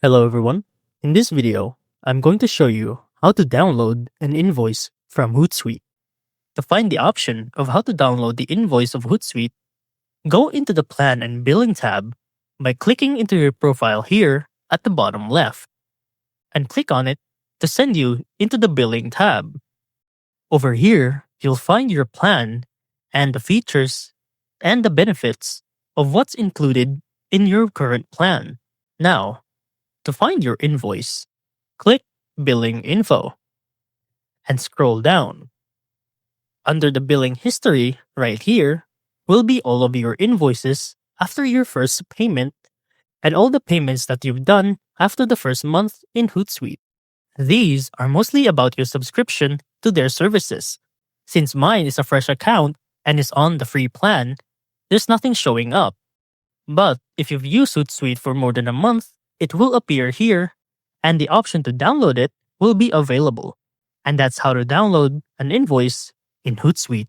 Hello everyone. In this video, I'm going to show you how to download an invoice from HOOTSUITE. To find the option of how to download the invoice of HOOTSUITE, go into the Plan and Billing tab by clicking into your profile here at the bottom left, and click on it to send you into the Billing tab. Over here, you'll find your plan and the features and the benefits of what's included in your current plan. Now, to find your invoice, click Billing Info and scroll down. Under the billing history, right here, will be all of your invoices after your first payment and all the payments that you've done after the first month in HOOTSUITE. These are mostly about your subscription to their services. Since mine is a fresh account and is on the free plan, there's nothing showing up. But if you've used HOOTSUITE for more than a month, it will appear here, and the option to download it will be available. And that's how to download an invoice in HOOTSUITE.